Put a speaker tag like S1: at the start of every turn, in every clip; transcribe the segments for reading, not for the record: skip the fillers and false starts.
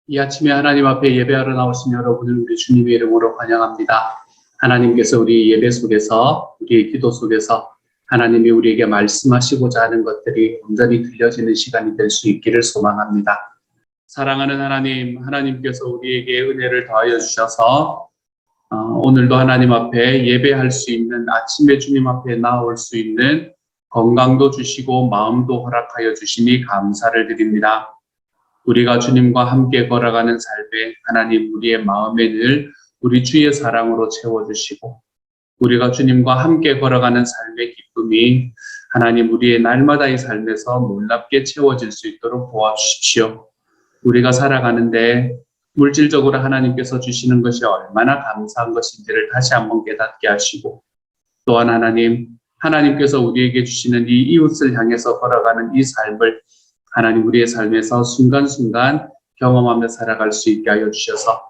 S1: 이 아침에 하나님 앞에 예배하러 나오신 여러분을 우리 주님의 이름으로 환영합니다. 하나님께서 우리 예배 속에서, 우리의 기도 속에서 하나님이 우리에게 말씀하시고자 하는 것들이 온전히 들려지는 시간이 될 수 있기를 소망합니다. 사랑하는 하나님, 하나님께서 우리에게 은혜를 더하여 주셔서 오늘도 하나님 앞에 예배할 수 있는, 아침에 주님 앞에 나올 수 있는 건강도 주시고 마음도 허락하여 주시니 감사를 드립니다. 우리가 주님과 함께 걸어가는 삶에 하나님 우리의 마음에 늘 우리 주의 사랑으로 채워주시고, 우리가 주님과 함께 걸어가는 삶의 기쁨이 하나님 우리의 날마다의 삶에서 놀랍게 채워질 수 있도록 도와주십시오. 우리가 살아가는데 물질적으로 하나님께서 주시는 것이 얼마나 감사한 것인지를 다시 한번 깨닫게 하시고, 또한 하나님께서 우리에게 주시는 이 이웃을 향해서 걸어가는 이 삶을 하나님 우리의 삶에서 순간순간 경험하며 살아갈 수 있게 하여 주셔서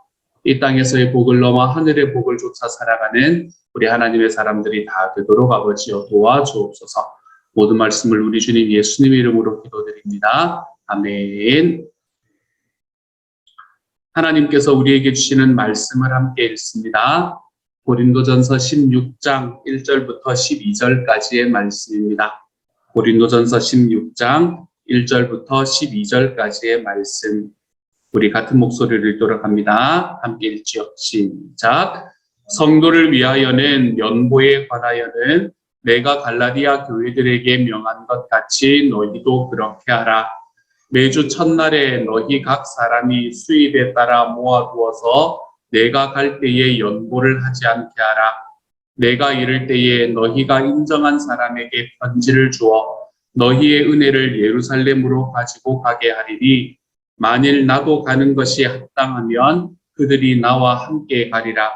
S1: 이 땅에서의 복을 넘어 하늘의 복을 쫓아 살아가는 우리 하나님의 사람들이 다 되도록 아버지여 도와주옵소서. 모든 말씀을 우리 주님 예수님의 이름으로 기도드립니다. 아멘. 하나님께서 우리에게 주시는 말씀을 함께 읽습니다. 고린도전서 16장 1절부터 12절까지의 말씀입니다. 고린도전서 16장 1절부터 12절까지의 말씀, 우리 같은 목소리를 읽도록 합니다. 함께 읽지요. 시작. 성도를 위하여는 연보에 관하여는 내가 갈라디아 교회들에게 명한 것 같이 너희도 그렇게 하라. 매주 첫날에 너희 각 사람이 수입에 따라 모아두어서 내가 갈 때에 연보를 하지 않게 하라. 내가 이를 때에 너희가 인정한 사람에게 편지를 주어 너희의 은혜를 예루살렘으로 가지고 가게 하리니, 만일 나도 가는 것이 합당하면 그들이 나와 함께 가리라.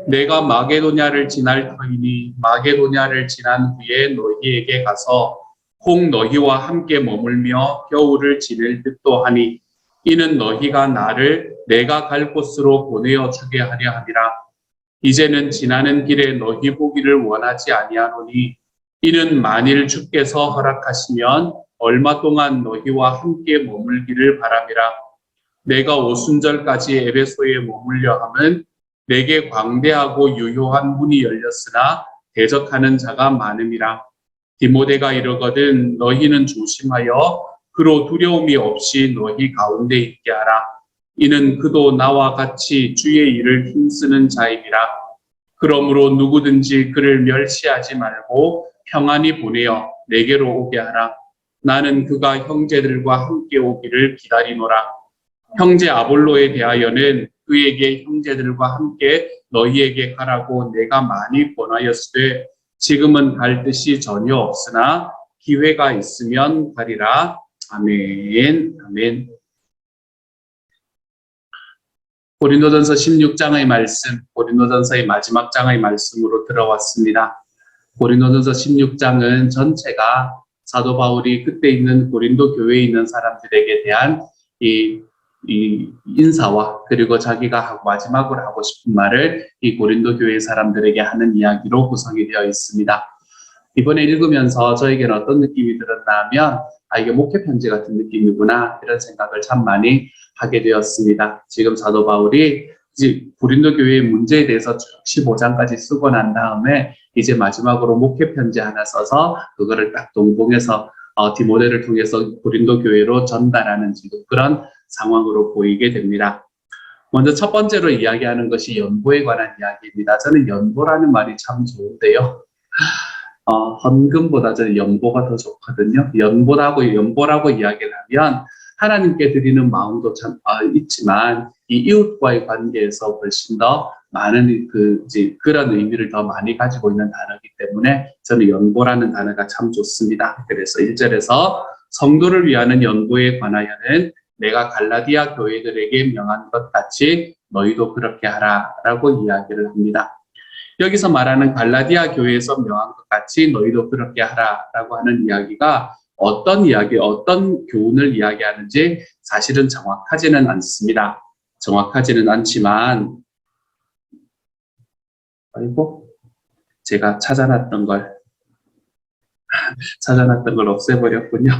S1: 내가 마게도냐를 지날 터이니 마게도냐를 지난 후에 너희에게 가서 혹 너희와 함께 머물며 겨울을 지낼 듯도 하니, 이는 너희가 나를 내가 갈 곳으로 보내어 주게 하려 함이라. 이제는 지나는 길에 너희 보기를 원하지 아니하노니, 이는 만일 주께서 허락하시면 얼마 동안 너희와 함께 머물기를 바람이라. 내가 오순절까지 에베소에 머물려 함은 내게 광대하고 유효한 문이 열렸으나 대적하는 자가 많음이라. 디모데가 이르거든 너희는 조심하여 그로 두려움이 없이 너희 가운데 있게 하라. 이는 그도 나와 같이 주의 일을 힘쓰는 자임이라. 그러므로 누구든지 그를 멸시하지 말고 평안히 보내어 내게로 오게 하라. 나는 그가 형제들과 함께 오기를 기다리노라. 형제 아볼로에 대하여는 그에게 형제들과 함께 너희에게 가라고 내가 많이 권하였으되 지금은 갈 뜻이 전혀 없으나 기회가 있으면 가리라. 아멘. 아멘. 고린도전서 16장의 말씀, 고린도전서의 마지막 장의 말씀으로 들어왔습니다. 고린도전서 16장은 전체가 사도 바울이 그때 있는 고린도 교회에 있는 사람들에게 대한 이 인사와, 그리고 자기가 마지막으로 하고 싶은 말을 이 고린도 교회 사람들에게 하는 이야기로 구성이 되어 있습니다. 이번에 읽으면서 저에게는 어떤 느낌이 들었나 하면, 이게 목회 편지 같은 느낌이구나, 이런 생각을 참 많이 하게 되었습니다. 지금 사도 바울이 이제 고린도 교회의 문제에 대해서 쭉 15장까지 쓰고 난 다음에 이제 마지막으로 목회 편지 하나 써서 그거를 딱 동봉해서 디모데를 통해서 고린도 교회로 전달하는 지금 그런 상황으로 보이게 됩니다. 먼저 첫 번째로 이야기하는 것이 연보에 관한 이야기입니다. 저는 연보라는 말이 참 좋은데요. 헌금보다 저는 연보가 더 좋거든요. 연보라고 이야기를 하면 하나님께 드리는 마음도 참 있지만 이 이웃과의 관계에서 훨씬 더 많은 그런 의미를 더 많이 가지고 있는 단어이기 때문에 저는 연보라는 단어가 참 좋습니다. 그래서 1절에서 성도를 위하는 연보에 관하여는 내가 갈라디아 교회들에게 명한 것 같이 너희도 그렇게 하라라고 이야기를 합니다. 여기서 말하는 갈라디아 교회에서 명한 것 같이 너희도 그렇게 하라라고 하는 이야기가 어떤 교훈을 이야기하는지 사실은 정확하지는 않습니다. 정확하지는 않지만, 제가 찾아놨던 걸 없애버렸군요.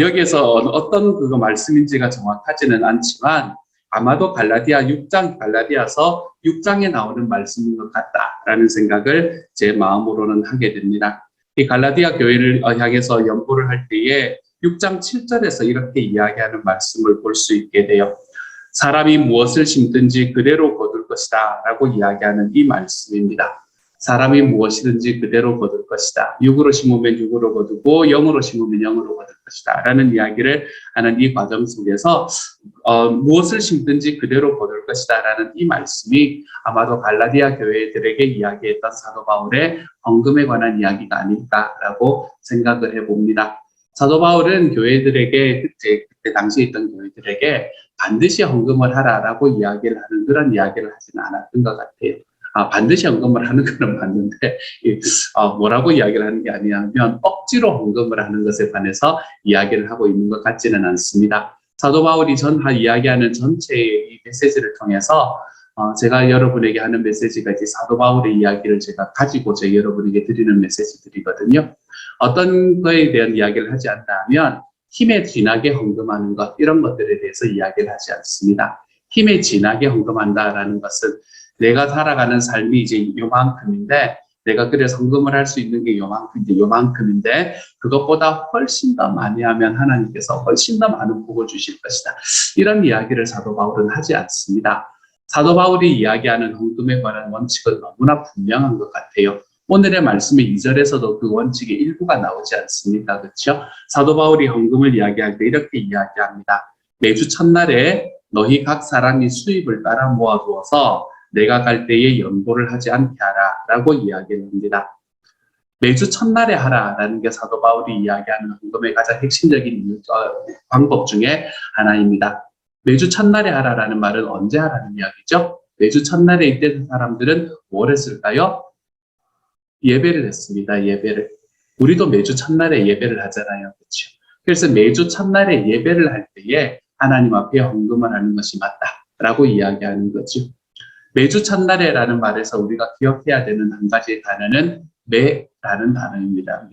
S1: 여기에서 어떤 그거 말씀인지가 정확하지는 않지만 아마도 갈라디아서 6장에 나오는 말씀인 것 같다라는 생각을 제 마음으로는 하게 됩니다. 이 갈라디아 교회를 향해서 연보를 할 때에 6장 7절에서 이렇게 이야기하는 말씀을 볼 수 있게 돼요. 사람이 무엇을 심든지 그대로 거둘 것이다 라고 이야기하는 이 말씀입니다. 사람이 무엇이든지 그대로 거둘 것이다. 육으로 심으면 육으로 거두고 영으로 심으면 영으로 거둘 것이다 라는 이야기를 하는 이 과정 속에서 무엇을 심든지 그대로 거둘 것이다 라는 이 말씀이 아마도 갈라디아 교회들에게 이야기했던 사도 바울의 헌금에 관한 이야기가 아닐까라고 생각을 해봅니다. 사도 바울은 교회들에게 그때 당시에 있던 교회들에게 반드시 헌금을 하라라고 이야기를 하는 그런 이야기를 하지는 않았던 것 같아요. 반드시 헌금을 하는 것은 맞는데 뭐라고 이야기를 하는 게 아니냐면 억지로 헌금을 하는 것에 관해서 이야기를 하고 있는 것 같지는 않습니다. 사도 바울이 이야기하는 전체의 이 메시지를 통해서 제가 여러분에게 하는 메시지가 이제 사도 바울의 이야기를 제가 가지고 여러분에게 드리는 메시지들이거든요. 어떤 거에 대한 이야기를 하지 않다면 힘에 진하게 헌금하는 것, 이런 것들에 대해서 이야기를 하지 않습니다. 힘에 진하게 헌금한다라는 것은 내가 살아가는 삶이 이제 요만큼인데, 내가 그래서 헌금을 할 수 있는 게 요만큼인데, 그것보다 훨씬 더 많이 하면 하나님께서 훨씬 더 많은 복을 주실 것이다. 이런 이야기를 사도 바울은 하지 않습니다. 사도 바울이 이야기하는 헌금에 관한 원칙은 너무나 분명한 것 같아요. 오늘의 말씀의 2절에서도 그 원칙의 일부가 나오지 않습니까? 그렇죠? 사도 바울이 헌금을 이야기할 때 이렇게 이야기합니다. 매주 첫날에 너희 각 사람이 수입을 따라 모아두어서 내가 갈 때에 연보를 하지 않게 하라 라고 이야기를 합니다. 매주 첫날에 하라라는 게 사도 바울이 이야기하는 헌금의 가장 핵심적인 방법 중에 하나입니다. 매주 첫날에 하라라는 말은 언제 하라는 이야기죠? 매주 첫날에 이때 사람들은 뭘 했을까요? 예배를 했습니다. 예배를. 우리도 매주 첫날에 예배를 하잖아요. 그렇죠? 그래서 매주 첫날에 예배를 할 때에 하나님 앞에 헌금을 하는 것이 맞다라고 이야기하는 거죠. 매주 첫날에라는 말에서 우리가 기억해야 되는 한 가지의 단어는 매라는 단어입니다.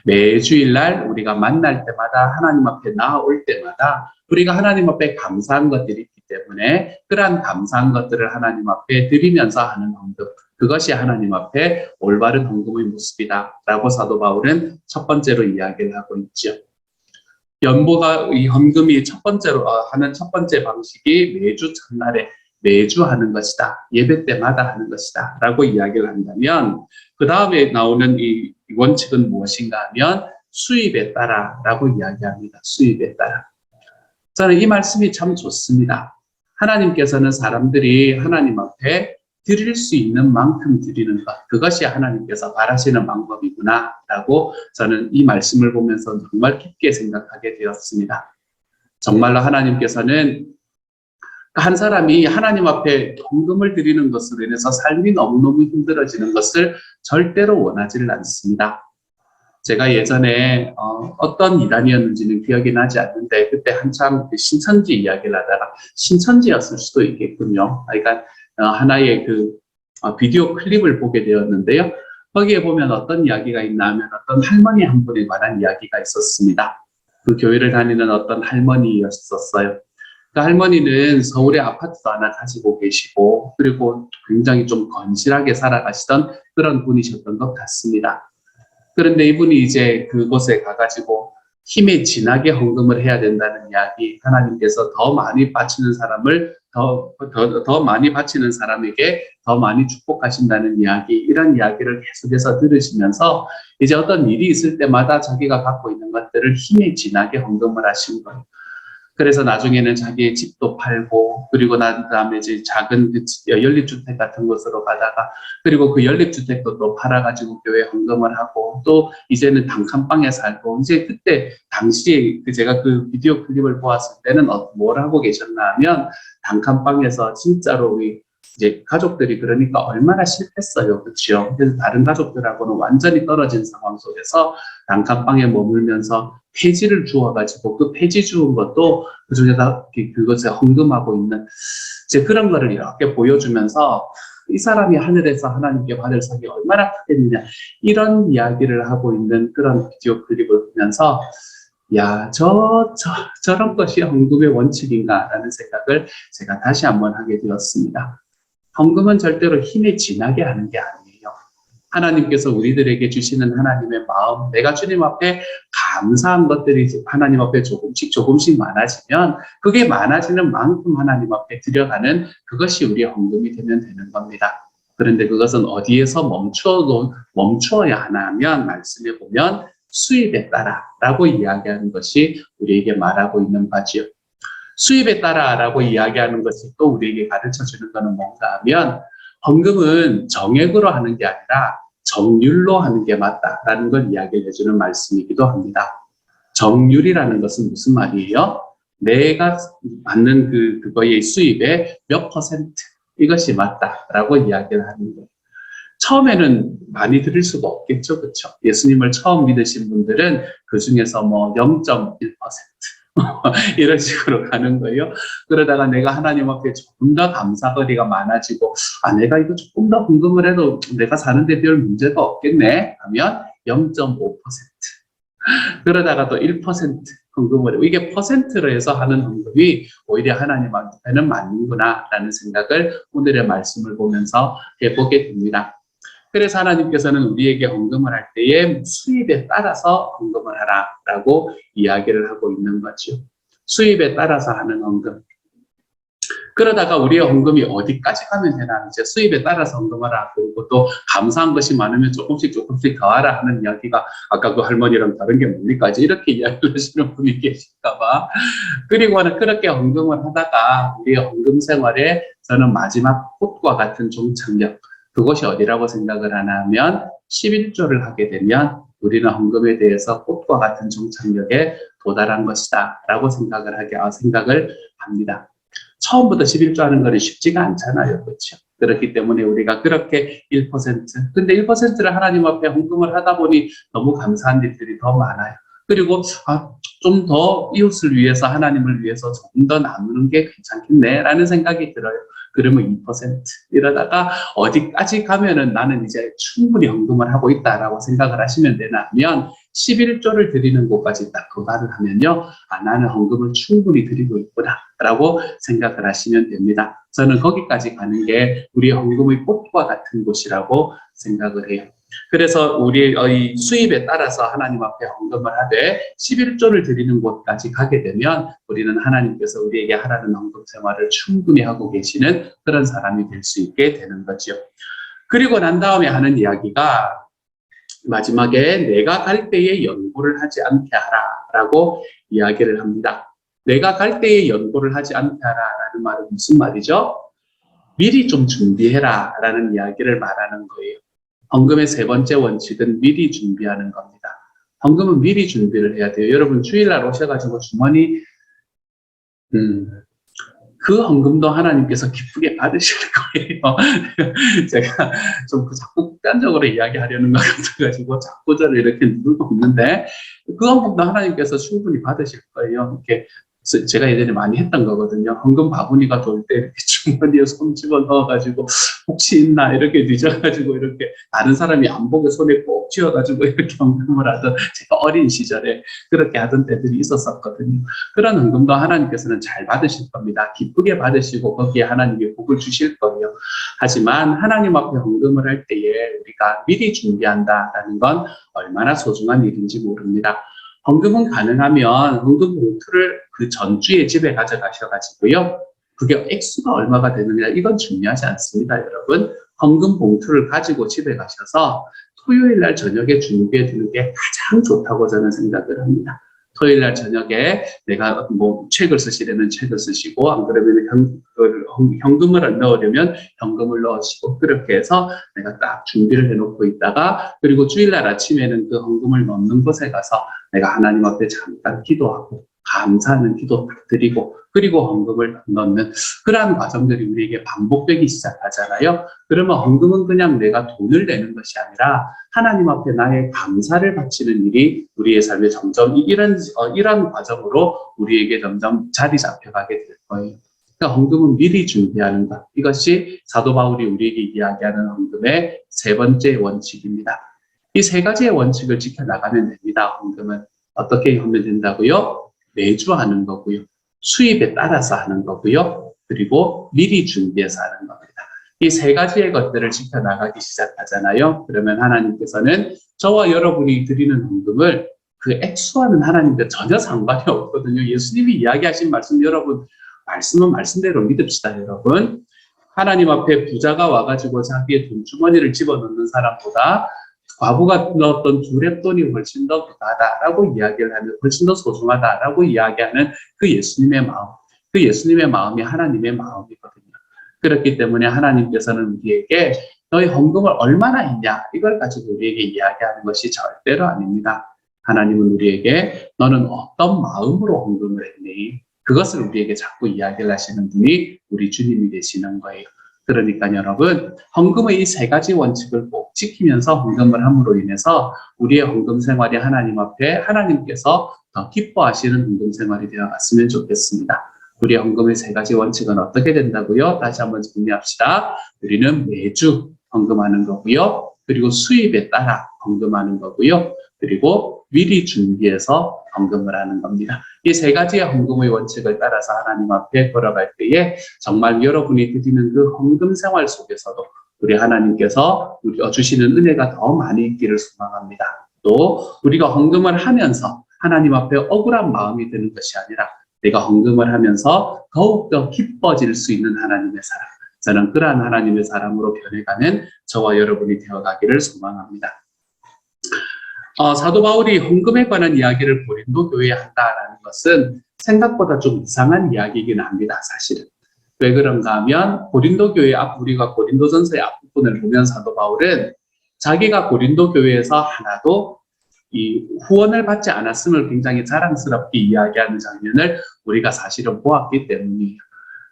S1: 매주일 날 우리가 만날 때마다 하나님 앞에 나아올 때마다 우리가 하나님 앞에 감사한 것들이 있기 때문에 그러한 감사한 것들을 하나님 앞에 드리면서 하는 헌금, 그것이 하나님 앞에 올바른 헌금의 모습이다 라고 사도 바울은 첫 번째로 이야기를 하고 있죠. 연보가 이 헌금이 첫 번째로 하는 첫 번째 방식이 매주 첫날에 매주 하는 것이다. 예배 때마다 하는 것이다. 라고 이야기를 한다면 그 다음에 나오는 이 원칙은 무엇인가 하면 수입에 따라 라고 이야기합니다. 수입에 따라. 저는 이 말씀이 참 좋습니다. 하나님께서는 사람들이 하나님 앞에 드릴 수 있는 만큼 드리는 것, 그것이 하나님께서 바라시는 방법이구나 라고 저는 이 말씀을 보면서 정말 깊게 생각하게 되었습니다. 정말로 하나님께서는 한 사람이 하나님 앞에 헌금을 드리는 것으로 인해서 삶이 너무너무 힘들어지는 것을 절대로 원하지를 않습니다. 제가 예전에 어떤 이단이었는지는 기억이 나지 않는데 그때 한참 신천지 이야기를 하다가 신천지였을 수도 있겠군요. 그러니까 하나의 비디오 클립을 보게 되었는데요. 거기에 보면 어떤 이야기가 있나 하면 어떤 할머니 한 분에 관한 이야기가 있었습니다. 그 교회를 다니는 어떤 할머니였었어요. 그 할머니는 서울에 아파트도 하나 가지고 계시고 그리고 굉장히 좀 건실하게 살아가시던 그런 분이셨던 것 같습니다. 그런데 이분이 이제 그곳에 가가지고 힘에 진하게 헌금을 해야 된다는 이야기, 하나님께서 더 많이 바치는 사람을 더 많이 바치는 사람에게 더 많이 축복하신다는 이야기, 이런 이야기를 계속해서 들으시면서 이제 어떤 일이 있을 때마다 자기가 갖고 있는 것들을 힘에 진하게 헌금을 하신 거예요. 그래서 나중에는 자기의 집도 팔고 그리고 난 다음에 이제 작은 연립주택 같은 곳으로 가다가 그리고 그 연립주택도 또 팔아가지고 교회에 헌금을 하고 또 이제는 단칸방에 살고 이제 그때 당시에 제가 그 비디오 클립을 보았을 때는 뭘 하고 계셨나 하면 단칸방에서 진짜로 우리 이제 가족들이 그러니까 얼마나 싫겠어요. 그렇죠? 그래서 다른 가족들하고는 완전히 떨어진 상황 속에서 단칸방에 머물면서 폐지를 주어가지고 그 폐지 주운 것도 그중에다 그것에 헌금하고 있는 이제 그런 거를 이렇게 보여주면서 이 사람이 하늘에서 하나님께 받을 상이 얼마나 크겠느냐 이런 이야기를 하고 있는 그런 비디오 클립을 보면서 야, 저런 것이 헌금의 원칙인가라는 생각을 제가 다시 한번 하게 되었습니다. 헌금은 절대로 힘에 지나게 하는 게 아니에요. 하나님께서 우리들에게 주시는 하나님의 마음, 내가 주님 앞에 감사한 것들이 하나님 앞에 조금씩 많아지면 그게 많아지는 만큼 하나님 앞에 들여가는 그것이 우리의 헌금이 되면 되는 겁니다. 그런데 그것은 어디에서 멈추어야 하냐면 말씀에 보면 수입에 따라라고 이야기하는 것이 우리에게 말하고 있는 바지요. 수입에 따라라고 이야기하는 것이 또 우리에게 가르쳐 주는 것은 뭔가 하면 헌금은 정액으로 하는 게 아니라 정률로 하는 게 맞다라는 걸 이야기를 해주는 말씀이기도 합니다. 정률이라는 것은 무슨 말이에요? 내가 받는 그거의 수입의 몇 퍼센트 이것이 맞다라고 이야기를 하는 거예요. 처음에는 많이 드릴 수가 없겠죠, 그렇죠? 예수님을 처음 믿으신 분들은 그 중에서 뭐 0.1% 이런 식으로 가는 거예요. 그러다가 내가 하나님 앞에 조금 더 감사거리가 많아지고, 내가 이거 조금 더 헌금을 해도 내가 사는데 별 문제가 없겠네 하면 0.5%. 그러다가 또 1% 헌금을 해요. 이게 퍼센트로 해서 하는 헌금이 오히려 하나님 앞에는 맞는구나라는 생각을 오늘의 말씀을 보면서 해보게 됩니다. 그래서 하나님께서는 우리에게 헌금을 할 때에 수입에 따라서 헌금을 하라라고 이야기를 하고 있는 거죠. 수입에 따라서 하는 헌금. 그러다가 우리의 헌금이 어디까지 가면 되나, 이제 수입에 따라서 헌금하라. 그리고 또 감사한 것이 많으면 조금씩 더하라 하는 이야기가 아까 그 할머니랑 다른 게 뭡니까? 이렇게 이야기를 하시는 분이 계실까봐. 그리고는 그렇게 헌금을 하다가 우리의 헌금 생활에 저는 마지막 꽃과 같은 종착역, 그것이 어디라고 생각을 하냐면 11조를 하게 되면 우리는 헌금에 대해서 꽃과 같은 종착역에 도달한 것이다 라고 생각을 합니다. 처음부터 11조 하는 거는 쉽지가 않잖아요. 그렇죠? 그렇기 때문에 우리가 그렇게 1%, 근데 1%를 하나님 앞에 헌금을 하다 보니 너무 감사한 일들이 더 많아요. 그리고 좀 더 이웃을 위해서, 하나님을 위해서 조금 더 나누는 게 괜찮겠네 라는 생각이 들어요. 그러면 2%. 이러다가 어디까지 가면은 나는 이제 충분히 헌금을 하고 있다라고 생각을 하시면 되냐면 11조를 드리는 곳까지 딱 도달을 하면요. 나는 헌금을 충분히 드리고 있구나라고 생각을 하시면 됩니다. 저는 거기까지 가는 게 우리 헌금의 꽃과 같은 곳이라고 생각을 해요. 그래서 우리의 수입에 따라서 하나님 앞에 헌금을 하되 11조를 드리는 곳까지 가게 되면 우리는 하나님께서 우리에게 하라는 헌금 생활을 충분히 하고 계시는 그런 사람이 될 수 있게 되는 거죠. 그리고 난 다음에 하는 이야기가 마지막에 내가 갈 때에 연고를 하지 않게 하라라고 이야기를 합니다. 내가 갈 때에 연고를 하지 않게 하라라는 말은 무슨 말이죠? 미리 좀 준비해라라는 이야기를 말하는 거예요. 헌금의 세 번째 원칙은 미리 준비하는 겁니다. 헌금은 미리 준비를 해야 돼요. 여러분 주일날 오셔가지고 주머니 그 헌금도 하나님께서 기쁘게 받으실 거예요. 제가 좀 자꾸 극단적으로 이야기하려는 것 같아가지고 자꾸 저를 이렇게 누르고 있는데 그 헌금도 하나님께서 충분히 받으실 거예요. 이렇게 제가 예전에 많이 했던 거거든요. 헌금 바구니가 돌 때 이렇게 주머니에 손 집어넣어가지고 혹시 있나 이렇게 뒤져가지고 이렇게 다른 사람이 안 보게 손에 꼭 쥐어가지고 이렇게 헌금을 하던, 제가 어린 시절에 그렇게 하던 때들이 있었거든요. 그런 헌금도 하나님께서는 잘 받으실 겁니다. 기쁘게 받으시고 거기에 하나님이 복을 주실 거예요. 하지만 하나님 앞에 헌금을 할 때에 우리가 미리 준비한다라는 건 얼마나 소중한 일인지 모릅니다. 헌금은 가능하면 헌금 봉투를 그 전주에 집에 가져가셔가지고요. 그게 액수가 얼마가 되느냐 이건 중요하지 않습니다, 여러분. 헌금 봉투를 가지고 집에 가셔서 토요일 날 저녁에 준비해 두는 게 가장 좋다고 저는 생각을 합니다. 토요일 날 저녁에 내가 뭐 책을 쓰시려면 책을 쓰시고, 안 그러면 현금을 넣으려면 현금을 넣으시고, 그렇게 해서 내가 딱 준비를 해놓고 있다가, 그리고 주일 날 아침에는 그 헌금을 넣는 곳에 가서 내가 하나님 앞에 잠깐 기도하고 감사하는 기도 드리고, 그리고 헌금을 넣는 그러한 과정들이 우리에게 반복되기 시작하잖아요. 그러면 헌금은 그냥 내가 돈을 내는 것이 아니라 하나님 앞에 나의 감사를 바치는 일이 우리의 삶에 점점 이런 과정으로 우리에게 점점 자리 잡혀가게 될 거예요. 그러니까 헌금은 미리 준비하는 것. 이것이 사도 바울이 우리에게 이야기하는 헌금의 세 번째 원칙입니다. 이 세 가지의 원칙을 지켜나가면 됩니다. 헌금은 어떻게 하면 된다고요? 매주 하는 거고요. 수입에 따라서 하는 거고요. 그리고 미리 준비해서 하는 겁니다. 이 세 가지의 것들을 지켜나가기 시작하잖아요. 그러면 하나님께서는 저와 여러분이 드리는 헌금을 그 액수와는 하나님께 전혀 상관이 없거든요. 예수님이 이야기하신 말씀 여러분 말씀은 말씀대로 믿읍시다 여러분. 하나님 앞에 부자가 와가지고 자기의 돈주머니를 집어넣는 사람보다 과부가 넣었던 두 랩돈이 훨씬 더 부하다라고 이야기를 하면 훨씬 더 소중하다라고 이야기하는 그 예수님의 마음. 그 예수님의 마음이 하나님의 마음이거든요. 그렇기 때문에 하나님께서는 우리에게 너희 헌금을 얼마나 했냐 이걸 가지고 우리에게 이야기하는 것이 절대로 아닙니다. 하나님은 우리에게 너는 어떤 마음으로 헌금을 했니? 그것을 우리에게 자꾸 이야기를 하시는 분이 우리 주님이 되시는 거예요. 그러니까 여러분 헌금의 이 세 가지 원칙을 꼭 지키면서 헌금을 함으로 인해서 우리의 헌금 생활이 하나님 앞에 하나님께서 더 기뻐하시는 헌금 생활이 되어갔으면 좋겠습니다. 우리의 헌금의 세 가지 원칙은 어떻게 된다고요? 다시 한번 정리합시다. 우리는 매주 헌금하는 거고요. 그리고 수입에 따라 헌금하는 거고요. 그리고 미리 준비해서 헌금을 하는 겁니다. 이 세 가지의 헌금의 원칙을 따라서 하나님 앞에 걸어갈 때에 정말 여러분이 드리는 그 헌금 생활 속에서도 우리 하나님께서 주시는 은혜가 더 많이 있기를 소망합니다. 또 우리가 헌금을 하면서 하나님 앞에 억울한 마음이 드는 것이 아니라 내가 헌금을 하면서 더욱더 기뻐질 수 있는 하나님의 사람. 저는 그러한 하나님의 사람으로 변해가는 저와 여러분이 되어가기를 소망합니다. 사도 바울이 헌금에 관한 이야기를 고린도 교회에 한다라는 것은 생각보다 좀 이상한 이야기이긴 합니다. 사실은. 왜 그런가 하면 고린도 교회 우리가 고린도전서의 앞부분을 보면 사도 바울은 자기가 고린도 교회에서 하나도 이 후원을 받지 않았음을 굉장히 자랑스럽게 이야기하는 장면을 우리가 사실은 보았기 때문이에요.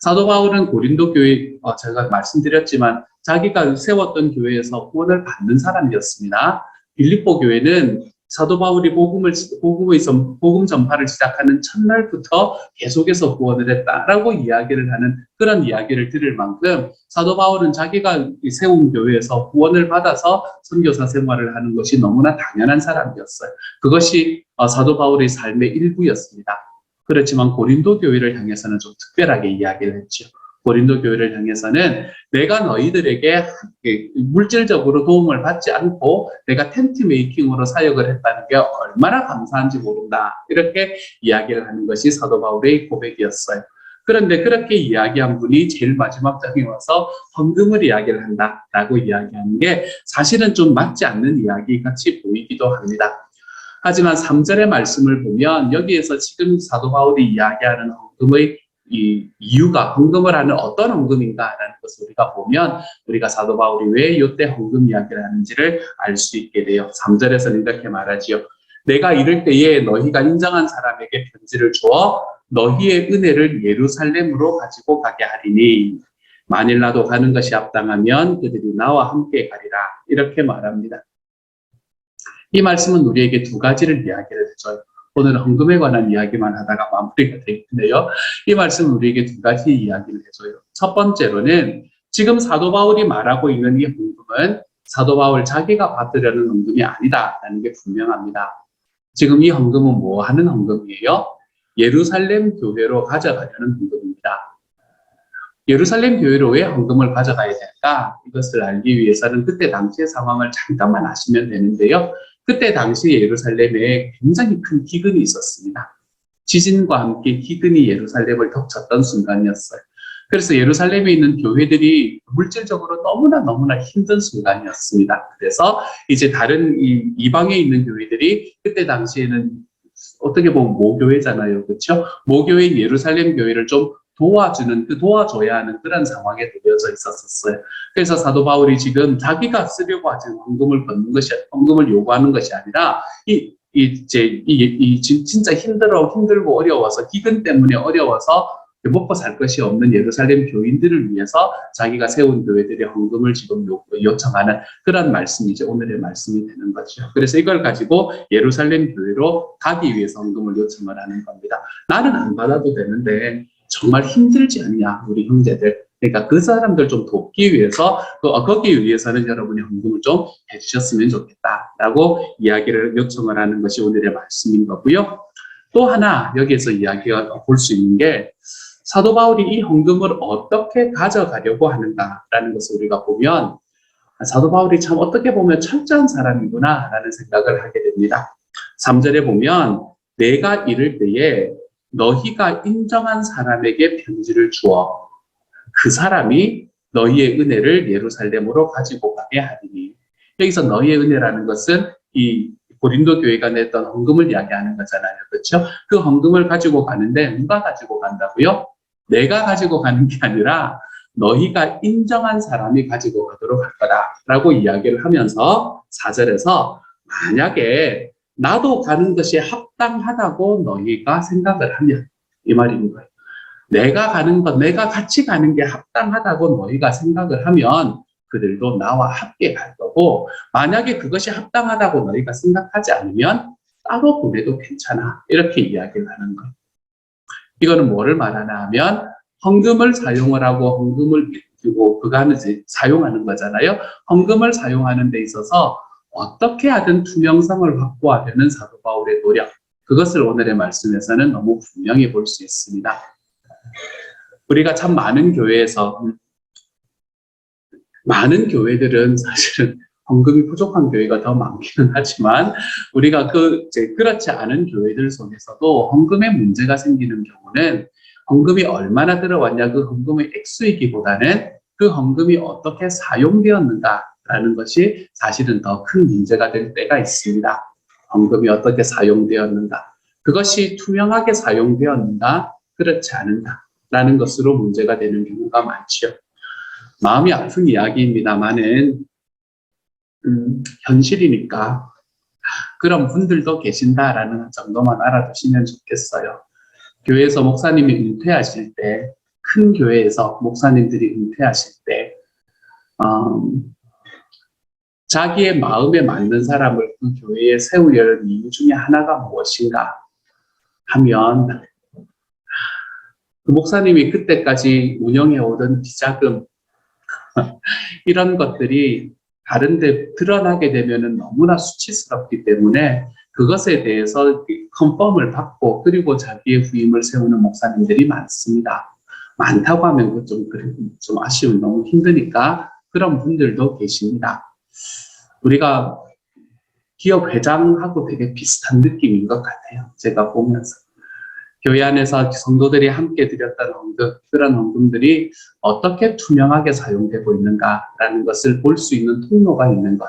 S1: 사도 바울은 고린도 교회 제가 말씀드렸지만 자기가 세웠던 교회에서 후원을 받는 사람이었습니다. 빌립보 교회는 사도 바울이 복음 전파를 시작하는 첫날부터 계속해서 후원을 했다라고 이야기를 하는 그런 이야기를 들을 만큼 사도 바울은 자기가 세운 교회에서 후원을 받아서 선교사 생활을 하는 것이 너무나 당연한 사람이었어요. 그것이 사도 바울의 삶의 일부였습니다. 그렇지만 고린도 교회를 향해서는 좀 특별하게 이야기를 했죠. 고린도 교회를 향해서는 내가 너희들에게 물질적으로 도움을 받지 않고 내가 텐트 메이킹으로 사역을 했다는 게 얼마나 감사한지 모른다. 이렇게 이야기를 하는 것이 사도 바울의 고백이었어요. 그런데 그렇게 이야기한 분이 제일 마지막 장에 와서 헌금을 이야기를 한다라고 이야기하는 게 사실은 좀 맞지 않는 이야기 같이 보이기도 합니다. 하지만 3절의 말씀을 보면 여기에서 지금 사도 바울이 이야기하는 헌금의 이 이유가 헌금을 하는 어떤 헌금인가라는 것을 우리가 보면 우리가 사도 바울이 왜 이때 헌금 이야기를 하는지를 알 수 있게 돼요. 3절에서는 이렇게 말하지요. 내가 이럴 때에 너희가 인정한 사람에게 편지를 주어 너희의 은혜를 예루살렘으로 가지고 가게 하리니 만일 나도 가는 것이 합당하면 그들이 나와 함께 가리라. 이렇게 말합니다. 이 말씀은 우리에게 두 가지를 이야기를 해줘요. 오늘 헌금에 관한 이야기만 하다가 마무리가 되겠는데요. 이 말씀은 우리에게 두 가지 이야기를 해줘요. 첫 번째로는 지금 사도 바울이 말하고 있는 이 헌금은 사도 바울 자기가 받으려는 헌금이 아니다라는 게 분명합니다. 지금 이 헌금은 뭐 하는 헌금이에요? 예루살렘 교회로 가져가려는 헌금입니다. 예루살렘 교회로 왜 헌금을 가져가야 될까? 이것을 알기 위해서는 그때 당시의 상황을 잠깐만 아시면 되는데요. 그때 당시 예루살렘에 굉장히 큰 기근이 있었습니다. 지진과 함께 기근이 예루살렘을 덮쳤던 순간이었어요. 그래서 예루살렘에 있는 교회들이 물질적으로 너무나 힘든 순간이었습니다. 그래서 이제 다른 이방에 있는 교회들이 그때 당시에는 어떻게 보면 모교회잖아요. 그렇죠? 모교회 예루살렘 교회를 좀 도와줘야 하는 그런 상황에 놓여져 있었어요. 그래서 사도 바울이 지금 자기가 쓰려고 하지 헌금을 요구하는 것이 아니라, 진짜 힘들고 어려워서, 기근 때문에 어려워서 먹고 살 것이 없는 예루살렘 교인들을 위해서 자기가 세운 교회들의 헌금을 지금 요청하는 그런 말씀이 이제 오늘의 말씀이 되는 거죠. 그래서 이걸 가지고 예루살렘 교회로 가기 위해서 헌금을 요청을 하는 겁니다. 나는 안 받아도 되는데, 정말 힘들지 않냐, 우리 형제들. 그러니까 그 사람들 좀 돕기 위해서, 거기 위해서는 여러분이 헌금을 좀 해주셨으면 좋겠다라고 이야기를 요청을 하는 것이 오늘의 말씀인 거고요. 또 하나 여기에서 이야기가 볼 수 있는 게 사도 바울이 이 헌금을 어떻게 가져가려고 하는가라는 것을 우리가 보면 사도 바울이 참 어떻게 보면 철저한 사람이구나라는 생각을 하게 됩니다. 3절에 보면 내가 이를 때에 너희가 인정한 사람에게 편지를 주어 그 사람이 너희의 은혜를 예루살렘으로 가지고 가게 하리니. 여기서 너희의 은혜라는 것은 이 고린도 교회가 냈던 헌금을 이야기하는 거잖아요. 그렇죠? 그 헌금을 가지고 가는데 누가 가지고 간다고요? 내가 가지고 가는 게 아니라 너희가 인정한 사람이 가지고 가도록 할 거다라고 이야기를 하면서 4절에서 만약에 나도 가는 것이 합당하다고 너희가 생각을 하면 이 말인 거예요. 내가 가는 것, 내가 같이 가는 게 합당하다고 너희가 생각을 하면 그들도 나와 함께 갈 거고, 만약에 그것이 합당하다고 너희가 생각하지 않으면 따로 보내도 괜찮아. 이렇게 이야기를 하는 거예요. 이거는 뭐를 말하나 하면 헌금을 사용을 하고 헌금을 주고 그거는 사용하는 거잖아요. 헌금을 사용하는 데 있어서 어떻게 하든 투명성을 확보하려는 사도 바울의 노력, 그것을 오늘의 말씀에서는 너무 분명히 볼 수 있습니다. 우리가 참 많은 교회들은 사실은 헌금이 부족한 교회가 더 많기는 하지만 우리가 그렇지 않은 교회들 속에서도 헌금에 문제가 생기는 경우는 헌금이 얼마나 들어왔냐 그 헌금의 액수이기보다는 그 헌금이 어떻게 사용되었는가라는 것이 사실은 더 큰 문제가 될 때가 있습니다. 헌금이 어떻게 사용되었는가, 그것이 투명하게 사용되었는가, 그렇지 않은가라는 것으로 문제가 되는 경우가 많죠. 마음이 아픈 이야기입니다만은 현실이니까 그런 분들도 계신다라는 정도만 알아두시면 좋겠어요. 교회에서 목사님이 은퇴하실 때, 큰 교회에서 목사님들이 은퇴하실 때 자기의 마음에 맞는 사람을 그 교회에 세우려 하는 이유 중에 하나가 무엇인가 하면 그 목사님이 그때까지 운영해오던 비자금 이런 것들이 다른 데 드러나게 되면 너무나 수치스럽기 때문에 그것에 대해서 컨펌을 받고 그리고 자기의 후임을 세우는 목사님들이 많습니다. 많다고 하면 좀 아쉬운, 너무 힘드니까 그런 분들도 계십니다. 우리가 기업 회장하고 되게 비슷한 느낌인 것 같아요. 제가 보면서. 교회 안에서 성도들이 함께 드렸던 헌금, 그런 헌금들이 어떻게 투명하게 사용되고 있는가라는 것을 볼 수 있는 통로가 있는 것.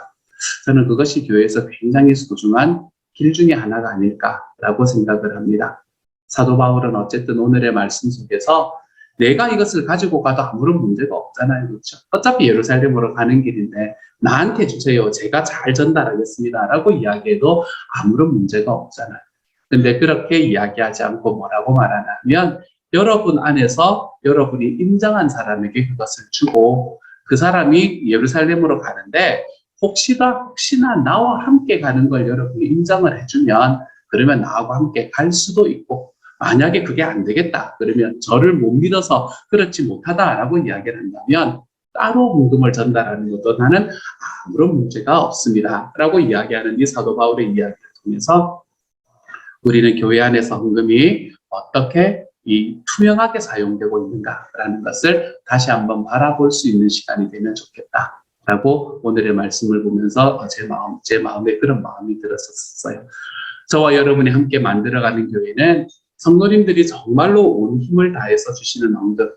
S1: 저는 그것이 교회에서 굉장히 소중한 길 중에 하나가 아닐까라고 생각을 합니다. 사도 바울은 어쨌든 오늘의 말씀 속에서 내가 이것을 가지고 가도 아무런 문제가 없잖아요. 그렇죠? 어차피 예루살렘으로 가는 길인데 나한테 주세요. 제가 잘 전달하겠습니다. 라고 이야기해도 아무런 문제가 없잖아요. 근데 그렇게 이야기하지 않고 뭐라고 말하냐면 여러분 안에서 여러분이 인정한 사람에게 그것을 주고 그 사람이 예루살렘으로 가는데 혹시나 나와 함께 가는 걸 여러분이 인정을 해주면 그러면 나하고 함께 갈 수도 있고, 만약에 그게 안 되겠다 그러면 저를 못 믿어서 그렇지 못하다라고 이야기를 한다면 따로 헌금을 전달하는 것도 나는 아무런 문제가 없습니다 라고 이야기하는 이 사도 바울의 이야기를 통해서 우리는 교회 안에서 헌금이 어떻게 투명하게 사용되고 있는가라는 것을 다시 한번 바라볼 수 있는 시간이 되면 좋겠다라고 오늘의 말씀을 보면서 제 마음에 그런 마음이 들었었어요. 저와 여러분이 함께 만들어가는 교회는 성도님들이 정말로 온 힘을 다해서 주시는 헌금,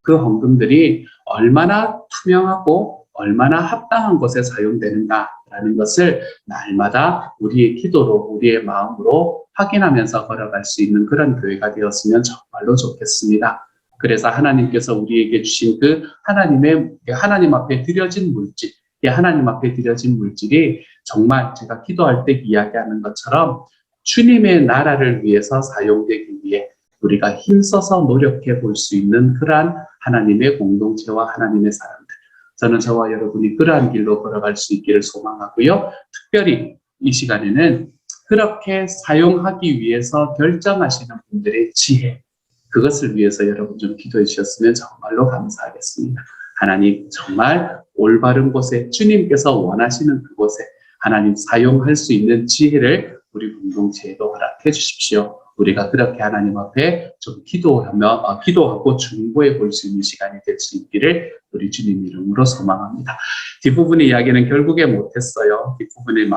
S1: 그 헌금들이 얼마나 투명하고 얼마나 합당한 것에 사용되는가라는 것을 날마다 우리의 기도로, 우리의 마음으로 확인하면서 걸어갈 수 있는 그런 교회가 되었으면 정말로 좋겠습니다. 그래서 하나님께서 우리에게 주신 그 하나님 앞에 드려진 물질, 하나님 앞에 드려진 물질이 정말 제가 기도할 때 이야기하는 것처럼 주님의 나라를 위해서 사용되기 위해 우리가 힘써서 노력해 볼 수 있는 그러한 하나님의 공동체와 하나님의 사람들, 저는 저와 여러분이 그러한 길로 걸어갈 수 있기를 소망하고요. 특별히 이 시간에는 그렇게 사용하기 위해서 결정하시는 분들의 지혜, 그것을 위해서 여러분 좀 기도해 주셨으면 정말로 감사하겠습니다. 하나님 정말 올바른 곳에 주님께서 원하시는 그곳에 하나님 사용할 수 있는 지혜를 우리 공동체에도 허락해 주십시오. 우리가 그렇게 하나님 앞에 좀 기도하고 중보해 볼 수 있는 시간이 될 수 있기를 우리 주님 이름으로 소망합니다. 뒷부분의 이야기는 결국에 못했어요. 뒷부분에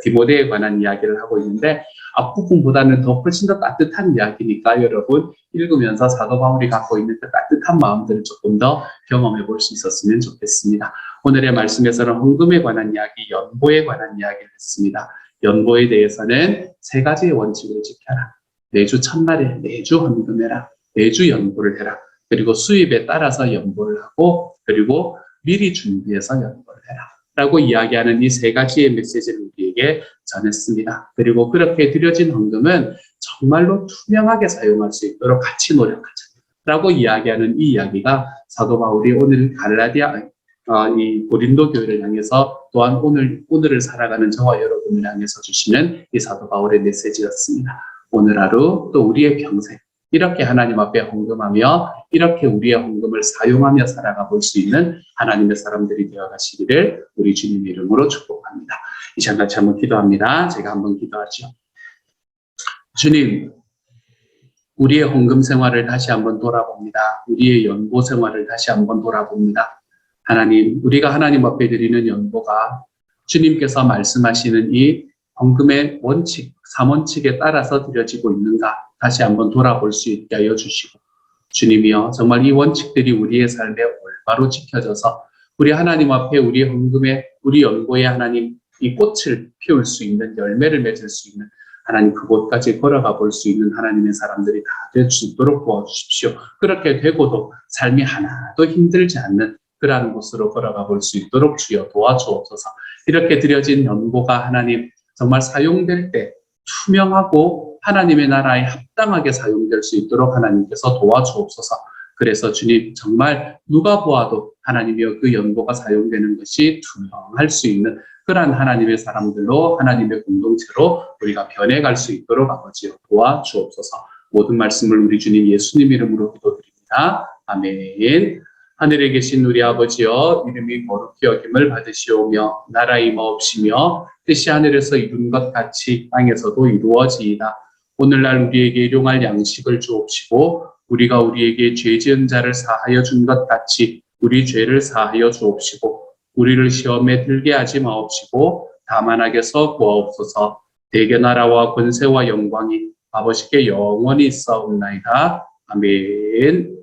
S1: 디모데에 관한 이야기를 하고 있는데 앞부분보다는 더 훨씬 더 따뜻한 이야기니까 여러분 읽으면서 사도 바울이 갖고 있는 그 따뜻한 마음들을 조금 더 경험해 볼 수 있었으면 좋겠습니다. 오늘의 말씀에서는 헌금에 관한 이야기, 연보에 관한 이야기를 했습니다. 연보에 대해서는 3가지의 원칙을 지켜라. 매주 첫날에 매주 헌금해라. 매주 연보를 해라. 그리고 수입에 따라서 연보를 하고 그리고 미리 준비해서 연보를 해라. 라고 이야기하는 이 3가지의 메시지를 우리에게 전했습니다. 그리고 그렇게 드려진 헌금은 정말로 투명하게 사용할 수 있도록 같이 노력하자. 라고 이야기하는 이 이야기가 사도 바울이 오늘 이 고린도 교회를 향해서 또한 오늘을 살아가는 저와 여러분을 향해서 주시는 이 사도 바울의 메시지였습니다. 오늘 하루 또 우리의 평생 이렇게 하나님 앞에 헌금하며 이렇게 우리의 헌금을 사용하며 살아가 볼 수 있는 하나님의 사람들이 되어 가시기를 우리 주님 이름으로 축복합니다. 이 시간 같이 한번 기도합니다. 제가 한번 기도하죠. 주님, 우리의 헌금 생활을 다시 한번 돌아봅니다. 우리의 연보 생활을 다시 한번 돌아봅니다. 하나님, 우리가 하나님 앞에 드리는 연보가 주님께서 말씀하시는 이 헌금의 원칙, 3원칙에 따라서 드려지고 있는가 다시 한번 돌아볼 수 있게 하여 주시고 주님이여 정말 이 원칙들이 우리의 삶에 올바로 지켜져서 우리 하나님 앞에 우리 헌금에 우리 연보에 하나님 이 꽃을 피울 수 있는 열매를 맺을 수 있는 하나님 그곳까지 걸어가 볼 수 있는 하나님의 사람들이 다 될 수 있도록 도와주십시오. 그렇게 되고도 삶이 하나도 힘들지 않는 그러한 곳으로 걸어가 볼 수 있도록 주여 도와주옵소서. 이렇게 드려진 연보가 하나님 정말 사용될 때 투명하고 하나님의 나라에 합당하게 사용될 수 있도록 하나님께서 도와주옵소서. 그래서 주님 정말 누가 보아도 하나님이여 그 연보가 사용되는 것이 투명할 수 있는 그러한 하나님의 사람들로 하나님의 공동체로 우리가 변해갈 수 있도록 아버지여 도와주옵소서. 모든 말씀을 우리 주님 예수님 이름으로 기도드립니다. 아멘. 하늘에 계신 우리 아버지여 이름이 거룩히 여김을 받으시오며 나라 임하옵시며 뜻이 하늘에서 이룬 것 같이 땅에서도 이루어지이다. 오늘날 우리에게 일용할 양식을 주옵시고 우리가 우리에게 죄 지은 자를 사하여 준 것 같이 우리 죄를 사하여 주옵시고 우리를 시험에 들게 하지 마옵시고 다만 악에서 구하옵소서. 대개 나라와 권세와 영광이 아버지께 영원히 있사옵나이다. 아멘.